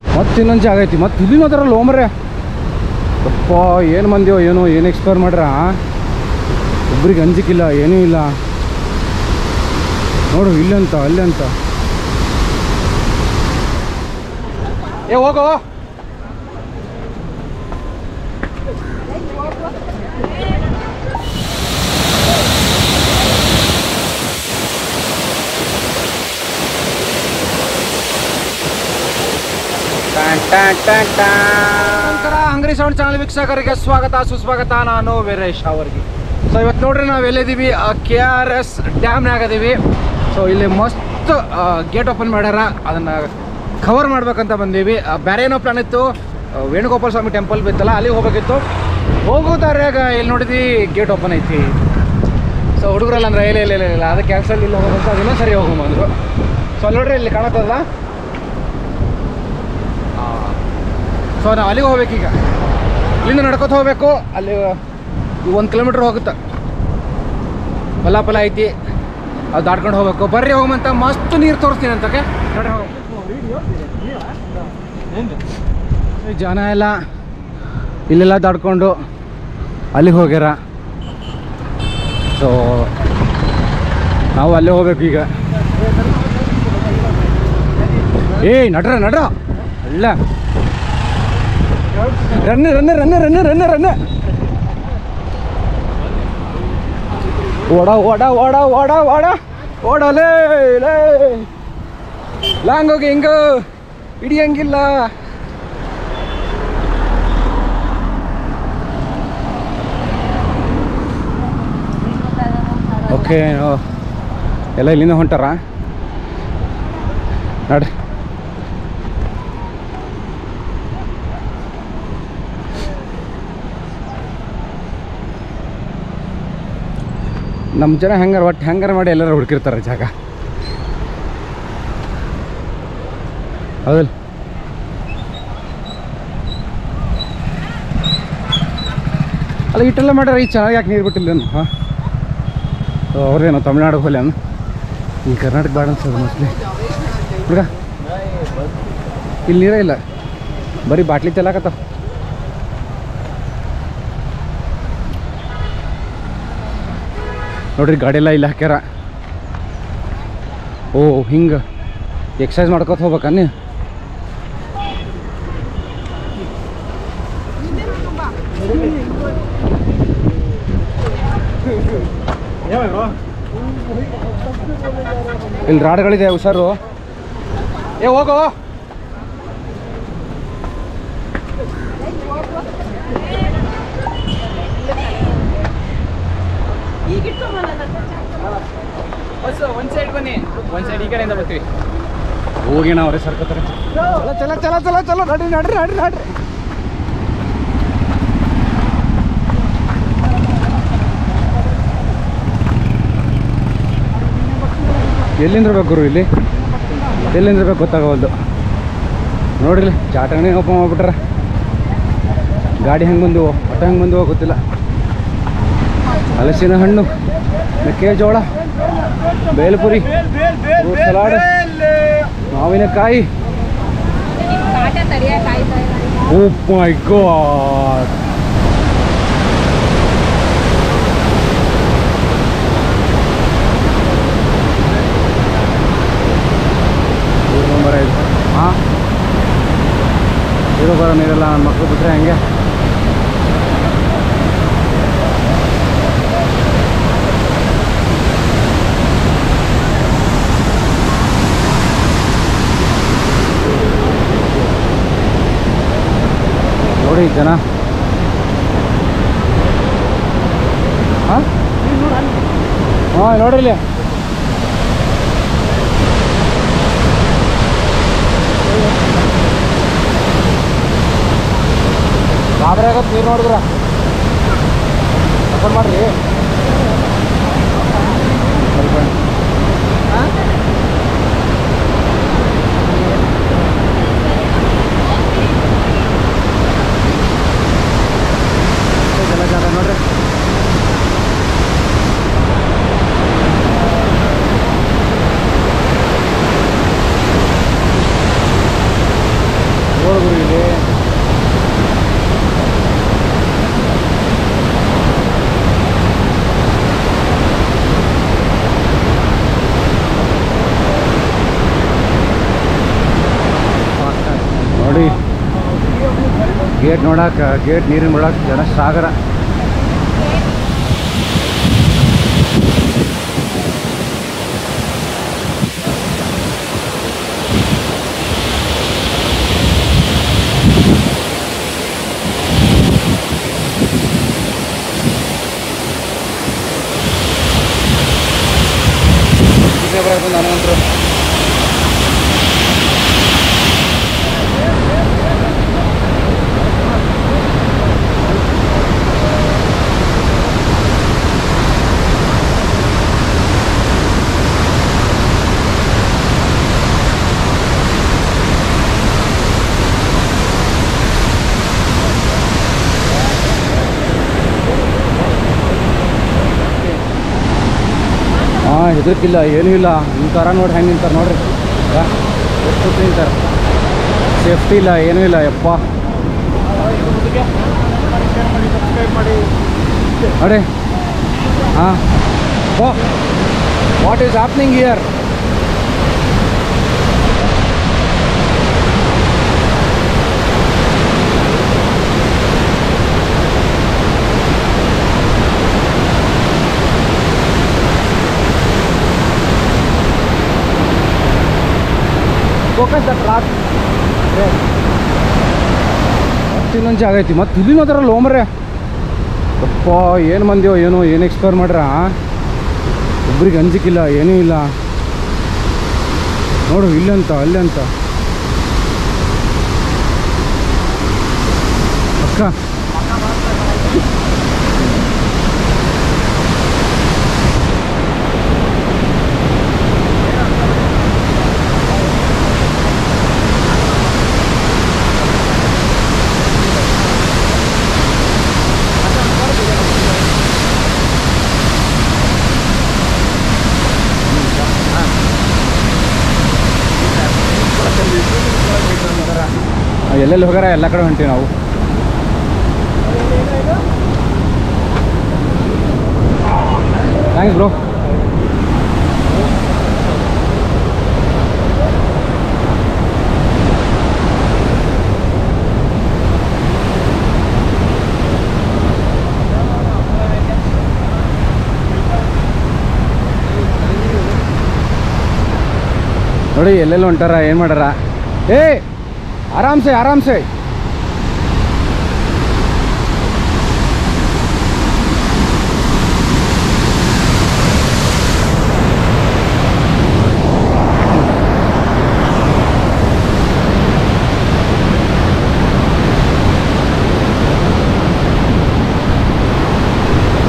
ಮತ್ತೆ ಇನ್ನೊಂದು ಜಾಗ ಐತಿ, ಮತ್ತೆ ಇಲ್ಲಿ ನೋಡ್ತಾರಲ್ಲ ಓಮ್ರೆ ಅಪ್ಪ ಏನು ಮಂದಿಯೋ ಏನೋ ಏನು ಎಕ್ಸ್ಪ್ಲೋರ್ ಮಾಡ್ರ, ಒಬ್ರಿಗೆ ಅಂಜಿಕಿಲ್ಲ ಏನೂ ಇಲ್ಲ ನೋಡು, ಇಲ್ಲಂತ ಅಲ್ಲಂತ. ಏ ಹೋಗೋ ಹಂಗ್ರಿ ಸೌಂಡ್ ಚಾನಲ್ ವೀಕ್ಷಕರಿಗೆ ಸ್ವಾಗತ ಸುಸ್ವಾಗತ. ನಾನು ವೀರೇಶ್ ಅವರಿಗೆ. ಸೊ ಇವತ್ತು ನೋಡ್ರಿ ನಾವು ಎಲ್ಲಿದ್ದೀವಿ, KRS ಡ್ಯಾಮ್ನಾಗ ಅದೀವಿ. ಸೊ ಇಲ್ಲಿ ಮಸ್ತ್ ಗೇಟ್ ಓಪನ್ ಮಾಡ್ಯಾರ, ಅದನ್ನು ಕವರ್ ಮಾಡ್ಬೇಕಂತ ಬಂದೀವಿ. ಬೇರೆ ಏನೋ ಪ್ಲಾನ್ ಇತ್ತು, ವೇಣುಗೋಪಾಲ ಸ್ವಾಮಿ ಟೆಂಪಲ್ ಬಿತ್ತಲ್ಲ ಅಲ್ಲಿಗೆ ಹೋಗ್ಬೇಕಿತ್ತು. ಹೋಗೋದಾರ್ಯಾಗ ಇಲ್ಲಿ ನೋಡಿದ್ವಿ ಗೇಟ್ ಓಪನ್ ಐತಿ. ಸೊ ಹುಡುಗರಲ್ಲ ಅಂದ್ರೆ ಇಲ್ಲ ಅದಕ್ಕೆ ಕ್ಯಾನ್ಸಲ್ ಇಲ್ಲ ಹೋಗೋದಂತ ಅದನ್ನ ಸರಿ ಹೋಗ್ಬಂದ್ರು. ಸೊ ಅಲ್ಲಿ ನೋಡ್ರಿ ಇಲ್ಲಿ ಕಾಣತ್ತಲ್ಲ, ಸೊ ನಾವು ಅಲ್ಲಿಗೆ ಹೋಗ್ಬೇಕು. ಈಗ ಇಲ್ಲಿಂದ ನಡ್ಕೊತ ಹೋಗ್ಬೇಕು, ಅಲ್ಲಿ 1 ಕಿಲೋಮೀಟ್ರ್ ಹೋಗುತ್ತೆ, ಫಲ ಐತಿ, ಅದು ದಾಟ್ಕೊಂಡು ಹೋಗ್ಬೇಕು. ಬರ್ರಿ ಹೋಗಂತ ಮಸ್ತ್ ನೀರು ತೋರಿಸ್ತೀನಿ ಅಂತಕ್ಕೆ ನೋಡಿ. ಜನ ಎಲ್ಲ ಇಲ್ಲೆಲ್ಲ ದಾಟ್ಕೊಂಡು ಅಲ್ಲಿಗೆ ಹೋಗ್ಯಾರ. ಸೊ ನಾವು ಅಲ್ಲೇ ಹೋಗ್ಬೇಕು ಈಗ. ನಡ್ರ ಅಲ್ಲ ರನ್ನ ಓಡಲೇ ಲಾಂಗೋಗಿ ಹಿಂಗ ಹಿಡಿಯಂಗಿಲ್ಲ. ಓಕೆ ಎಲ್ಲ ಇಲ್ಲಿಂದ ಹೊಂಟಾರ ನೋಡ್ರಿ. ನಮ್ಮ ಜನ ಹೆಂಗಾರ ಮಾಡಿ ಎಲ್ಲರೂ ಹುಡುಕಿರ್ತಾರೆ ಜಾಗ, ಹೌದಲ್ಲ? ಅಲ್ಲ ಇಟ್ಟೆಲ್ಲ ಮಾಡ್ಯಾರ, ಈ ಚೆನ್ನಾಗಿ ಯಾಕೆ ನೀರು ಬಿಟ್ಟಿಲ್ಲ? ಹಾಂ ಅವ್ರೇನೋ ತಮಿಳ್ನಾಡಿಗೆ ಹೋಗ್ಲಿ ಅನ್ನ, ಈ ಕರ್ನಾಟಕ ಬೇಡ ಅನ್ಸೋದು ಮೋಸ್ಟ್ಲಿ. ಹುಡುಗ ಇಲ್ಲಿ ನೀರೇ ಇಲ್ಲ, ಬರೀ ಬಾಟ್ಲಿ ಚೆಲ್ಲಾಕತ್ತಾವ. ನೋಡ್ರಿ ಗಾಡಿ ಎಲ್ಲ ಇಲ್ಲಿ ಹಾಕ್ಯಾರ. ಓ ಹಿಂಗೆ ಎಕ್ಸಸೈಸ್ ಮಾಡ್ಕೊತ ಹೋಗ್ಬೇಕನ್ನ. ಇಲ್ಲಿ ರಾಡ್ಗಳಿದೆ ಹುಷಾರು. ಹೋಗೋ ಒಂದು ಸೈಡ್ ಬನ್ನಿ, ಒಂದು ಸೈಡ್ ಈ ಕಡೆಯಿಂದ ಬರ್ತೀವಿ. ಹೋಗಿ ನಾವು ಅವ್ರೆ ಸರ್ಕೋತಾರೆ. ಚಲ ನಡ್ರಿ. ಎಲ್ಲಿಂದ ಬೇಕು ಇಲ್ಲಿ, ಎಲ್ಲಿಂದ ಬೇಕು ಗೊತ್ತಾಗವಲ್ದು. ನೋಡ್ರಿ ಚಾಟಣಿ ಓಪನ್ ಮಾಡ್ಬಿಟ್ರೆ, ಗಾಡಿ ಹೆಂಗೆ ಬಂದು ಆಟೋ ಹೆಂಗೆ ಬಂದು ಗೊತ್ತಿಲ್ಲ. ಹಲಸಿನ ಹಣ್ಣು, ಮೆಕ್ಕೆಜೋಳ, ಬೇಲ್ಪುರಿ, ಫ್ರೂಟ್ ಸಲಾಡ್, ಮಾವಿನಕಾಯಿ. ಓ ಮೈ ಗಾಡ್, ಹಾಂ ಇರೋ ಬರೋ ನೀರೆಲ್ಲ ನನ್ನ ಮಕ್ಕಳು ಬಿಟ್ಟರೆ ಹಂಗೆ. ನೋಡಿ ಜನ. ಹಾಂ ನೋಡ್ರಿ ಇಲ್ಲಿ ಗಾಬರಿ ಆಗತ್ತೆ ನೀರು ನೋಡಿದ್ರ. ಓಪನ್ ಮಾಡ್ರಿ. ಜಾಗ ನೋಡ್ರಿ. ಗೇಟ್ ನೋಡಕ್ಕೆ, ಗೇಟ್ ನೀರಿನ ನೋಡಕ್ಕೆ ಜನ ಸಾಗರ. ನಾನಂತರೂ ಹೆದರ್ಕಿಲ್ಲ, ಏನೂ ಇಲ್ಲ. ನಿಂತಾರ ನೋಡಿ, ಹೆಂಗೆ ನಿಂತಾರೆ ನೋಡ್ರಿ, ಎಷ್ಟು ನಿಂತಾರೆ. ಸೇಫ್ಟಿ ಇಲ್ಲ, ಏನೂ ಇಲ್ಲ. ಯಪ್ಪ ನೋಡಿ. ಹಾಂ, oh what is happening here? Focus the track. ಮತ್ತೆ ಇನ್ನೊಂದು ಜಾಗ ಐತಿ, ಮತ್ತೆ ಇಲ್ಲಿ ಅದರಲ್ಲ ಹೋಮ್ರೆ. ಅಪ್ಪ ಏನು ಮಂದಿಯೋ ಏನೋ, ಏನು ಎಕ್ಸ್ಪ್ಲೋರ್ ಮಾಡ್ರ. ಒಬ್ರಿಗೆ ಅಂಜಿಕಿಲ್ಲ, ಏನೂ ಇಲ್ಲ. ನೋಡು, ಇಲ್ಲಂತ ಅಲ್ಲಂತ ಅಕ್ಕ. ಎಲ್ಲೆಲ್ಲಿ ಹೋಗಾರ ಎಲ್ಲ ಕಡೆ ಹೊಂಟೀವಿ ನಾವು. Thanks bro. ನೋಡಿ ಎಲ್ಲೆಲ್ಲ ಹೊಂಟಾರ, ಏನು ಮಾಡ್ಯಾರ. आराम से आराम से.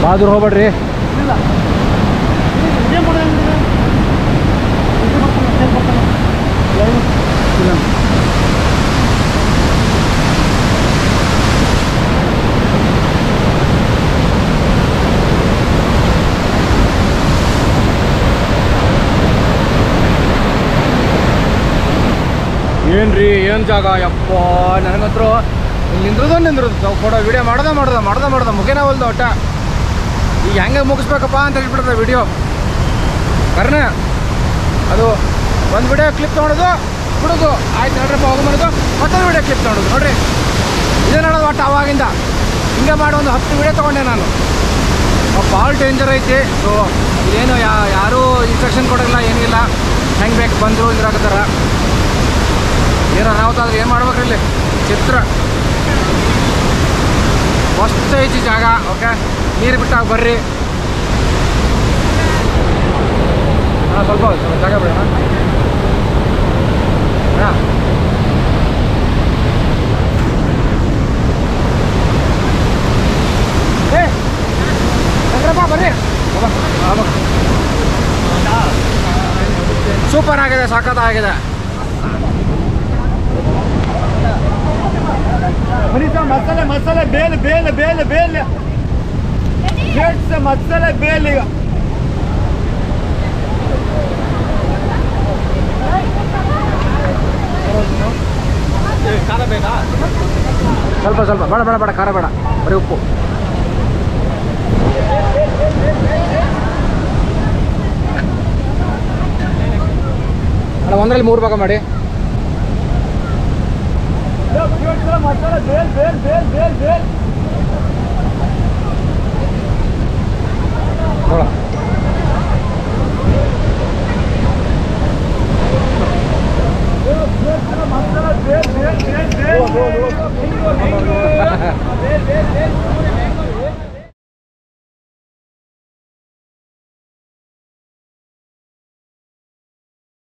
बहादुर होगबड्री. ಏನ್ರಿ ಏನು ಜಾಗ ಯಪ್ಪ. ನನಗಂತರೂ ನಿಂದ್ರದು ನಾವು ಫೋಟೋ ವಿಡಿಯೋ ಮಾಡ್ದ ಮುಖೇನ ಹೊಲ್ದು ಒಟ್ಟ. ಈಗ ಹೆಂಗೆ ಮುಗಿಸ್ಬೇಕಪ್ಪ ಅಂತ ಹೇಳ್ಬಿಡ್ತದೆ ವಿಡಿಯೋ. ಕರ್ನ ಅದು ಒಂದು ವಿಡಿಯೋ ಕ್ಲಿಪ್ ತೊಗೊಳೋದು ಬಿಡೋದು, ಆಯ್ತು ನೋಡ್ರಪ್ಪ ಹೋಗ್ಬರೋದು, ಮತ್ತೊಂದು ವಿಡಿಯೋ ಕ್ಲಿಪ್ ತೊಗೊಳೋದು. ನೋಡ್ರಿ ಇದೇ ನೋಡೋದು ಒಟ್ಟು ಅವಾಗಿಂದ ಹಿಂಗೆ ಮಾಡಿ ಒಂದು 10 ವಿಡಿಯೋ ತೊಗೊಂಡೆ ನಾನು. ಭಾಳ ಡೇಂಜರ್ ಐತಿ. ಸೊ ಇದೇನು ಯಾರೂ ಇನ್ಸ್ಟ್ರಕ್ಷನ್ ಕೊಡೋಲ್ಲ, ಏನಿಲ್ಲ, ಹೆಂಗೆ ಬೇಕು ಬಂದರು ಇದ್ರಾಗತ್ತಾರ. ಏನೋ ನಾವತ್ತಾದ್ರೆ ಏನು ಮಾಡ್ಬೇಕ್ರಿ ಇಲ್ಲಿ ಚಿತ್ರ ಮಸ್ತ್ ಐತಿ ಜಾಗ. ಓಕೆ, ನೀರು ಬಿಟ್ಟಾಗ ಬರ್ರಿ. ಹಾಂ, ಸ್ವಲ್ಪ ಜಾಗ ಬಿಡೋಣ. ಹಾಂ, ಸಂಗ್ರಪ್ಪ ಬರ್ರಿ. ಸೂಪರ್ ಆಗಿದೆ, ಸಖತ್ತಾಗಿದೆ. मसाले मसाले बेल बेल बेल बेल गेट से मसाले बेल ಖಾರ ಬೇಕಾ? ಸ್ವಲ್ಪ ಸ್ವಲ್ಪ ಬೇಡ ಬೇಡ ಬೇಡ, ಖಾರ ಬೇಡ, ಬರೀ ಉಪ್ಪು. ಅಲ್ಲ, ಒಂದರಲ್ಲಿ 3 ಭಾಗ ಮಾಡಿ. ಮಸಾಲ ಬೇಲ್ ಬೇಲ್ ಬೇಲ್ ಬೇಲ್ ಬೇಲ್